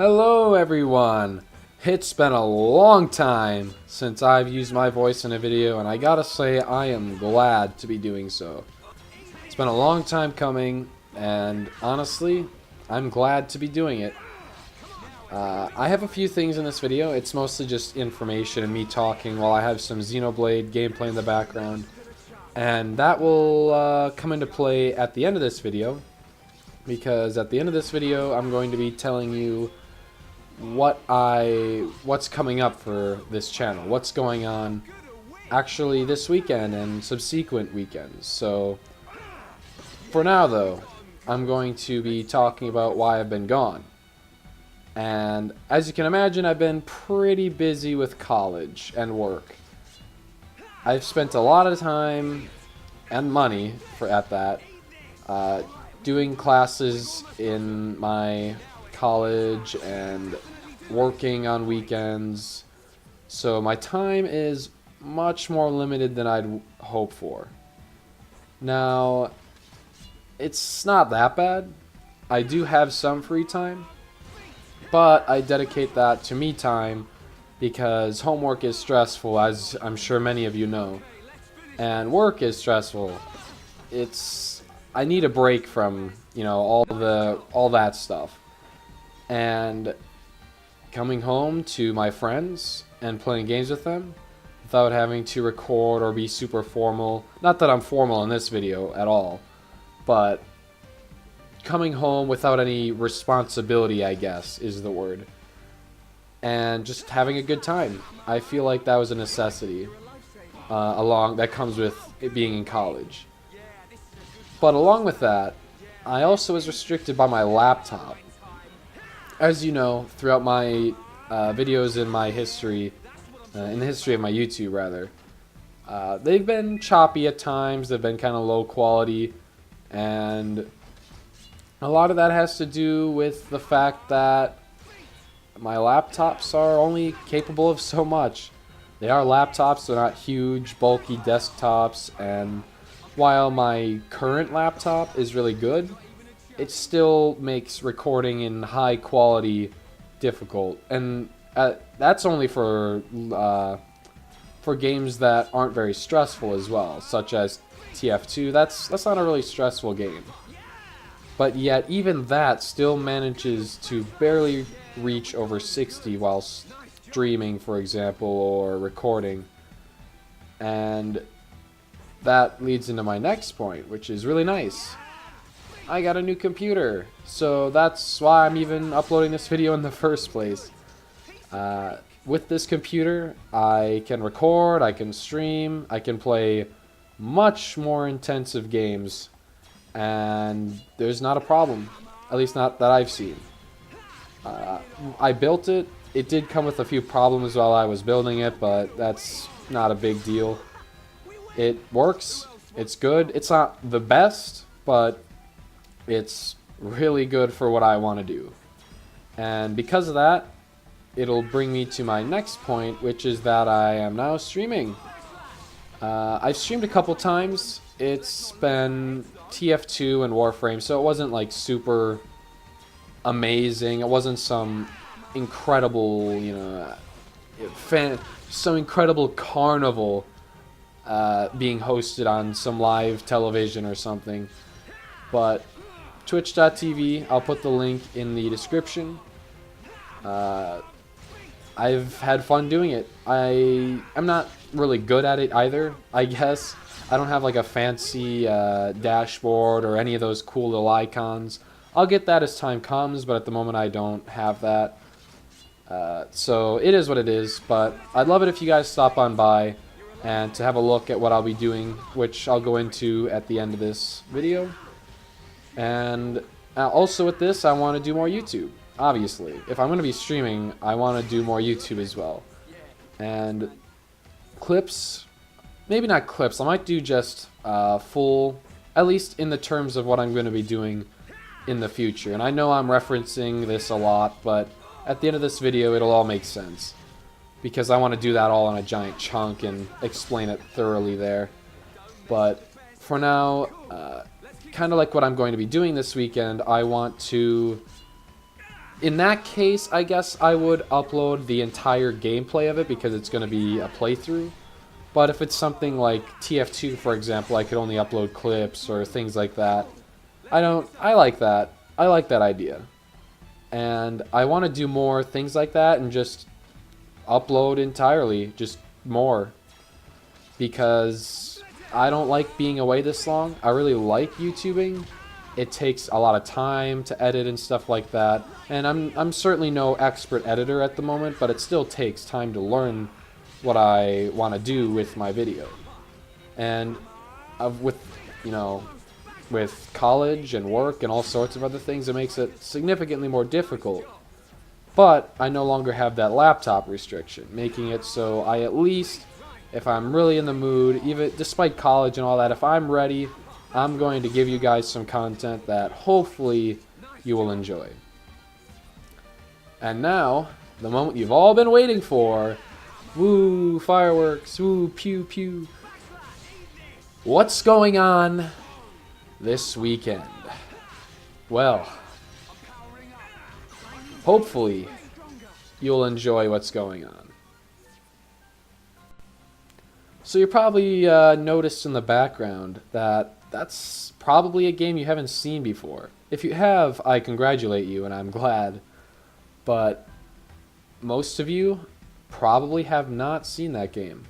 Hello everyone! It's been a long time since I've used my voice in a video, and I gotta say I am glad to be doing so. It's been a long time coming, and honestly, I'm glad to be doing it. I have a few things in this video. It's mostly just information and me talking while I have some Xenoblade gameplay in the background. And that will come into play at the end of this video, because at the end of this video I'm going to be telling you what's coming up for this channel, what's going on actually this weekend and subsequent weekends. So for now though, I'm going to be talking about why I've been gone. And as you can imagine, I've been pretty busy with college and work. I've spent a lot of time and money at that doing classes in my college and working on weekends, so my time is much more limited than I'd hope for. Now, it's not that bad. I do have some free time, but I dedicate that to me time because homework is stressful, as I'm sure many of you know, and work is stressful. I need a break from, all that stuff. And coming home to my friends and playing games with them without having to record or be super formal. Not that I'm formal in this video at all, but coming home without any responsibility, I guess, is the word. And just having a good time. I feel like that was a necessity that comes with it being in college. But along with that, I also was restricted by my laptop. As you know, throughout my videos in my history, in the history of my YouTube rather, they've been choppy at times, they've been kind of low quality, and a lot of that has to do with the fact that my laptops are only capable of so much. They are laptops, they're not huge, bulky desktops, and while my current laptop is really good, it still makes recording in high quality difficult, and that's only for games that aren't very stressful as well, such as TF2. That's not a really stressful game, but yet even that still manages to barely reach over 60 while streaming, for example, or recording. And that leads into my next point, which is really nice. I got a new computer, so that's why I'm even uploading this video in the first place. With this computer, I can record, I can stream, I can play much more intensive games, and there's not a problem, at least not that I've seen. I built it. It did come with a few problems while I was building it, but that's not a big deal. It works, it's good, it's not the best, but it's really good for what I want to do. And because of that, it'll bring me to my next point, which is that I am now streaming. I've streamed a couple times. It's been TF2 and Warframe, so it wasn't like super amazing. It wasn't some incredible, some incredible carnival being hosted on some live television or something. But twitch.tv, I'll put the link in the description. I've had fun doing it. I'm not really good at it either, I guess. I don't have like a fancy dashboard or any of those cool little icons. I'll get that as time comes, but at the moment I don't have that. So it is what it is, but I'd love it if you guys stop on by and to have a look at what I'll be doing, which I'll go into at the end of this video. And also with this, I want to do more YouTube, obviously. If I'm going to be streaming, I want to do more YouTube as well. And clips, maybe not clips, I might do just full, at least in the terms of what I'm going to be doing in the future. And I know I'm referencing this a lot, but at the end of this video, it'll all make sense, because I want to do that all in a giant chunk and explain it thoroughly there. But for now, kind of like what I'm going to be doing this weekend, I want to in that case, I guess I would upload the entire gameplay of it because it's going to be a playthrough. But if it's something like TF2, for example, I could only upload clips or things like that. I like that. I like that idea. And I want to do more things like that and just upload entirely, just more. Because I don't like being away this long. I really like YouTubing. It takes a lot of time to edit and stuff like that. And I'm certainly no expert editor at the moment, but it still takes time to learn what I want to do with my video. And with, you know, with college and work and all sorts of other things, it makes it significantly more difficult. But I no longer have that laptop restriction, making it so I at least, if I'm really in the mood, even despite college and all that, if I'm ready, I'm going to give you guys some content that hopefully you will enjoy. And now, the moment you've all been waiting for. Woo, fireworks, woo, pew, pew. What's going on this weekend? Well, hopefully you'll enjoy what's going on. So you probably noticed in the background that that's probably a game you haven't seen before. If you have, I congratulate you and I'm glad. But most of you probably have not seen that game.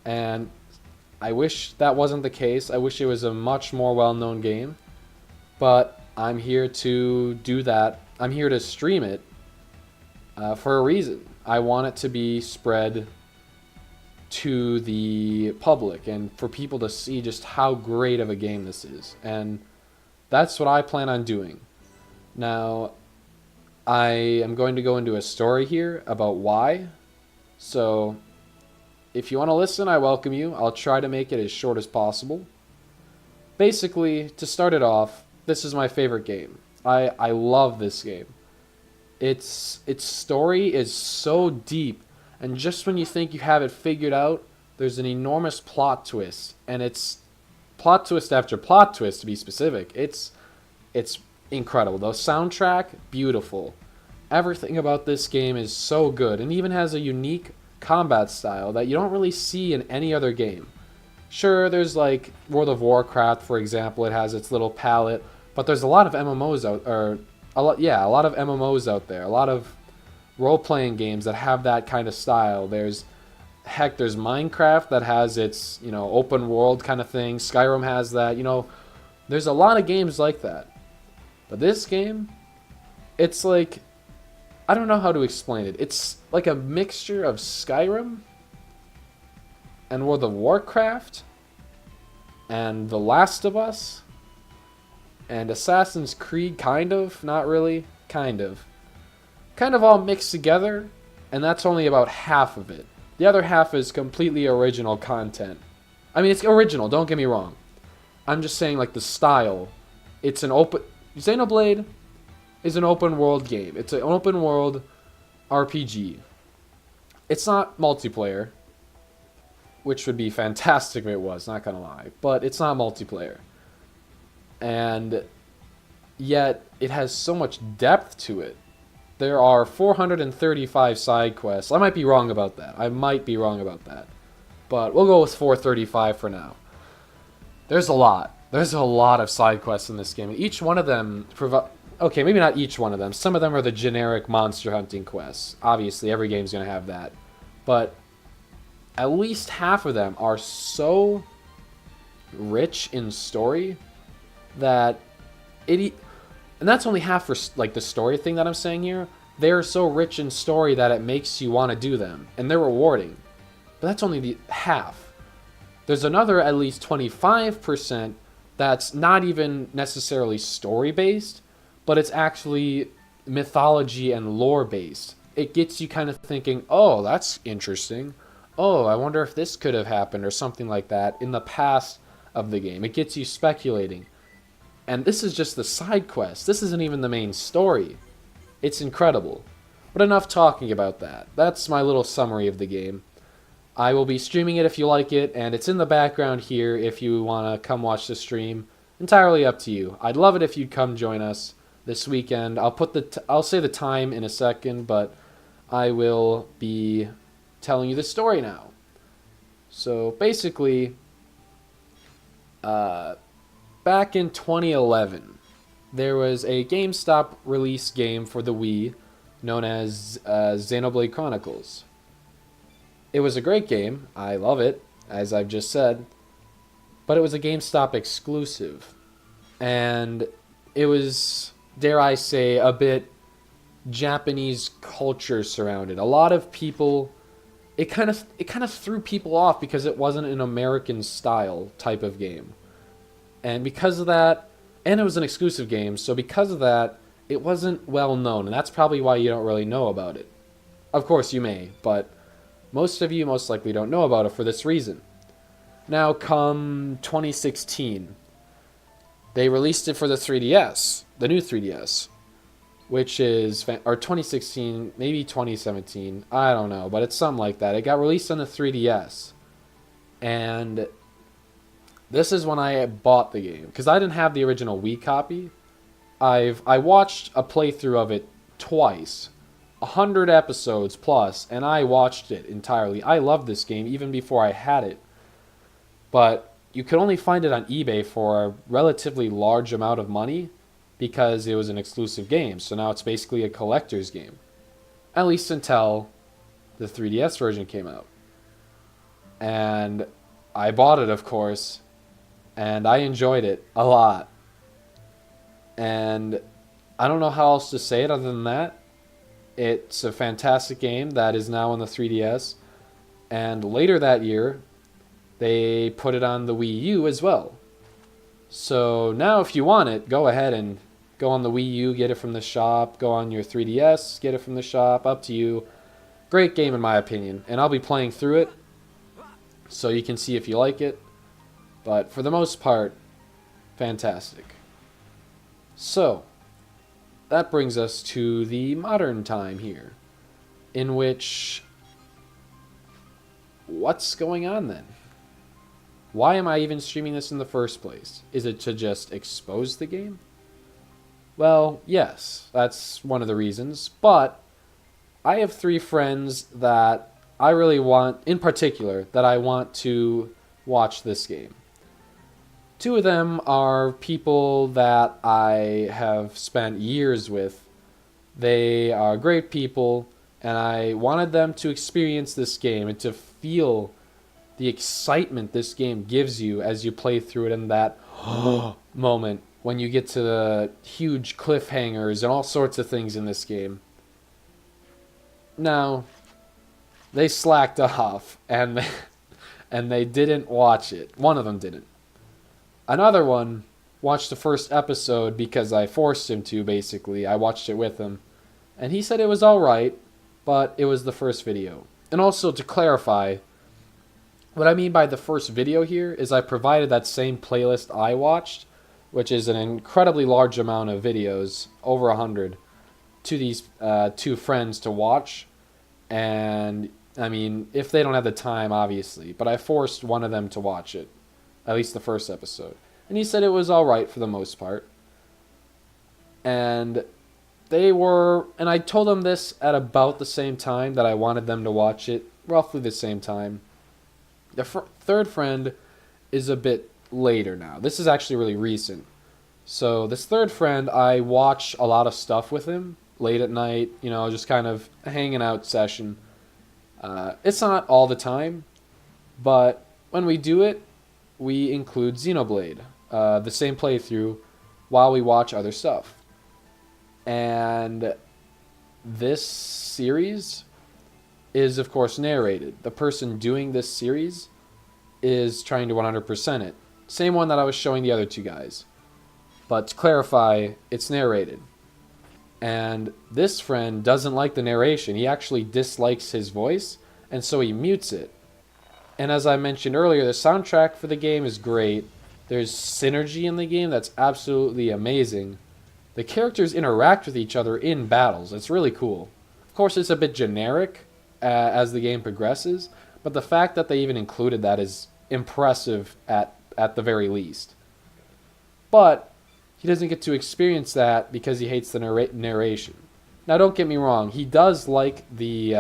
And I wish that wasn't the case. I wish it was a much more well-known game. But I'm here to do that. I'm here to stream it for a reason. I want it to be spread to the public and for people to see just how great of a game this is. And that's what I plan on doing. Now, I am going to go into a story here about why. So, if you want to listen, I welcome you. I'll try to make it as short as possible. Basically, to start it off, this is my favorite game. I love this game. Its story is so deep, and just when you think you have it figured out, there's an enormous plot twist, and it's plot twist after plot twist, to be specific. It's incredible. The soundtrack, beautiful. Everything about this game is so good, and even has a unique combat style that you don't really see in any other game. Sure, there's like World of Warcraft, for example. It has its little palette, but there's a lot of MMOs out, a lot of MMOs out there. A lot of role-playing games that have that kind of style. There's Minecraft that has its, open world kind of thing. Skyrim has that. There's a lot of games like that. But this game, it's like, I don't know how to explain it. It's like a mixture of Skyrim and World of Warcraft and The Last of Us and Assassin's Creed, kind of, not really, kind of all mixed together, and that's only about half of it. The other half is completely original content. I mean, it's original, don't get me wrong. I'm just saying, like, the style. It's an open... Xenoblade is an open world game. It's an open world RPG. It's not multiplayer, which would be fantastic if it was, not gonna lie. But it's not multiplayer. And yet, it has so much depth to it. There are 435 side quests. I might be wrong about that. But we'll go with 435 for now. There's a lot. There's a lot of side quests in this game. And each one of them okay, maybe not each one of them. Some of them are the generic monster hunting quests. Obviously, every game's going to have that. But at least half of them are so rich in story that and that's only half for like the story thing that I'm saying here. They're so rich in story that it makes you want to do them, and they're rewarding. But that's only the half. There's another at least 25% that's not even necessarily story based, but it's actually mythology and lore based. It gets you kind of thinking, oh, that's interesting. Oh, I wonder if this could have happened or something like that in the past of the game. It gets you speculating. And this is just the side quest. This isn't even the main story. It's incredible. But enough talking about that. That's my little summary of the game. I will be streaming it if you like it, and it's in the background here if you want to come watch the stream. Entirely up to you. I'd love it if you'd come join us. this weekend. I'll say the time in a second, but I will be telling you the story now. So basically, back in 2011, there was a GameStop release game for the Wii known as Xenoblade Chronicles. It was a great game. I love it, as I've just said. But it was a GameStop exclusive. And it was, dare I say, a bit Japanese culture surrounded. A lot of people, it kind of threw people off because it wasn't an American style type of game. And because of that, and it was an exclusive game, so because of that, it wasn't well known, and that's probably why you don't really know about it. Of course you may, but most of you most likely don't know about it for this reason. Now, come 2016, they released it for the 3DS, the new 3DS, which is, or 2016, maybe 2017, I don't know, but it's something like that. It got released on the 3DS, and this is when I bought the game, because I didn't have the original Wii copy. I watched a playthrough of it twice, 100 episodes plus, and I watched it entirely. I loved this game even before I had it, but you could only find it on eBay for a relatively large amount of money because it was an exclusive game. So now it's basically a collector's game, at least until the 3DS version came out. And I bought it, of course, and I enjoyed it a lot. And I don't know how else to say it other than that. It's a fantastic game that is now on the 3DS. And later that year, they put it on the Wii U as well. So now if you want it, go ahead and go on the Wii U, get it from the shop. Go on your 3DS, get it from the shop. Up to you. Great game in my opinion. And I'll be playing through it so you can see if you like it. But for the most part, fantastic. So, that brings us to the modern time here, in which, what's going on then? Why am I even streaming this in the first place? Is it to just expose the game? Well, yes, that's one of the reasons, but I have 3 friends that I really want, in particular, that I want to watch this game. 2 of them are people that I have spent years with. They are great people, and I wanted them to experience this game and to feel the excitement this game gives you as you play through it in that moment when you get to the huge cliffhangers and all sorts of things in this game. Now, they slacked off, and they didn't watch it. One of them didn't. Another one watched the first episode because I forced him to, basically. I watched it with him. And he said it was alright, but it was the first video. And also, to clarify, what I mean by the first video here is I provided that same playlist I watched, which is an incredibly large amount of videos, over 100, to these 2 friends to watch. And, I mean, if they don't have the time, obviously. But I forced one of them to watch it. At least the first episode. And he said it was alright for the most part. And I told them this at about the same time that I wanted them to watch it. Roughly the same time. The third friend is a bit later now. This is actually really recent. So this third friend, I watch a lot of stuff with him. Late at night, just kind of a hanging out session. It's not all the time. But when we do it, we include Xenoblade, the same playthrough, while we watch other stuff. And this series is, of course, narrated. The person doing this series is trying to 100% it. Same one that I was showing the other 2 guys. But to clarify, it's narrated. And this friend doesn't like the narration. He actually dislikes his voice, and so he mutes it. And as I mentioned earlier, the soundtrack for the game is great. There's synergy in the game that's absolutely amazing. The characters interact with each other in battles. It's really cool. Of course, it's a bit generic as the game progresses, but the fact that they even included that is impressive at the very least. But he doesn't get to experience that because he hates the narration. Now, don't get me wrong. He does like the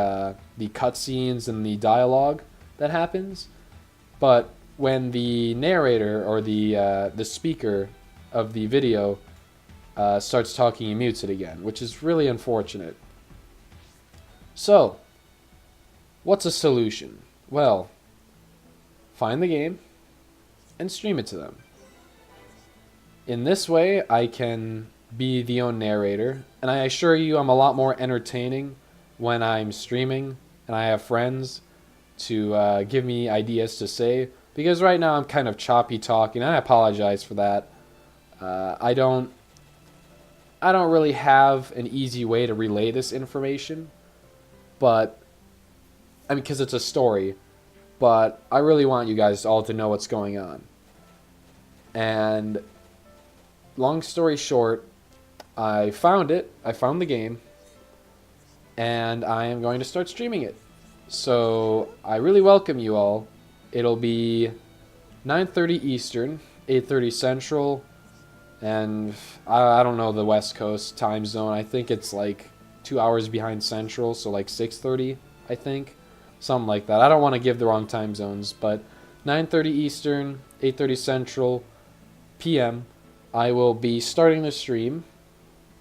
cutscenes and the dialogue that happens, but when the narrator or the speaker of the video starts talking, he mutes it again, which is really unfortunate. So, what's a solution? Well, find the game and stream it to them. In this way, I can be the own narrator, and I assure you I'm a lot more entertaining when I'm streaming and I have friends to give me ideas to say, because right now I'm kind of choppy talking, and I apologize for that. I don't really have an easy way to relay this information, but I mean, because it's a story, but I really want you guys all to know what's going on. And long story short, I found it. I found the game, and I am going to start streaming it. So I really welcome you all. It'll be 9:30 Eastern, 8:30 Central, and I don't know the West Coast time zone. I think it's like 2 hours behind Central, so like 6:30, I think. Something like that. I don't want to give the wrong time zones, but 9:30 Eastern, 8:30 Central PM, I will be starting the stream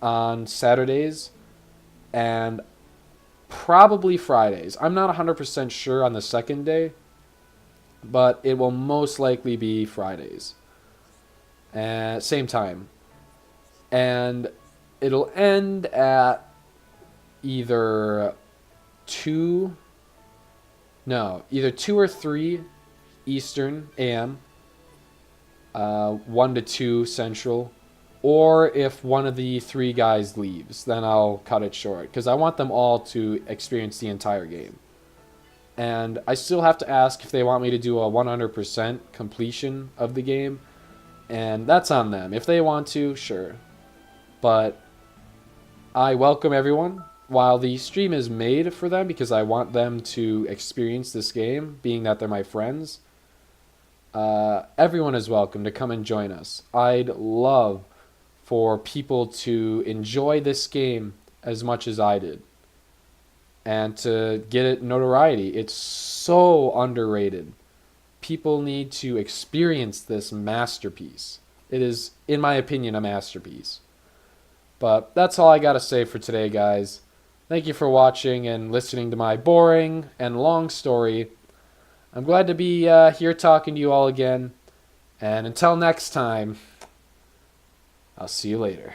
on Saturdays and probably Fridays. I'm not 100% sure on the second day, but it will most likely be Fridays. Same time. And it'll end at either 2 or 3 Eastern AM, 1 to 2 Central, or if one of the 3 guys leaves, then I'll cut it short, because I want them all to experience the entire game. And I still have to ask if they want me to do a 100% completion of the game, and that's on them. If they want to, sure. But I welcome everyone. While the stream is made for them because I want them to experience this game, being that they're my friends, everyone is welcome to come and join us. I'd love for people to enjoy this game as much as I did, and to get it notoriety. It's so underrated. People need to experience this masterpiece. It is, in my opinion, a masterpiece. But that's all I gotta say for today, guys. Thank you for watching and listening to my boring and long story. I'm glad to be here talking to you all again. And until next time, I'll see you later.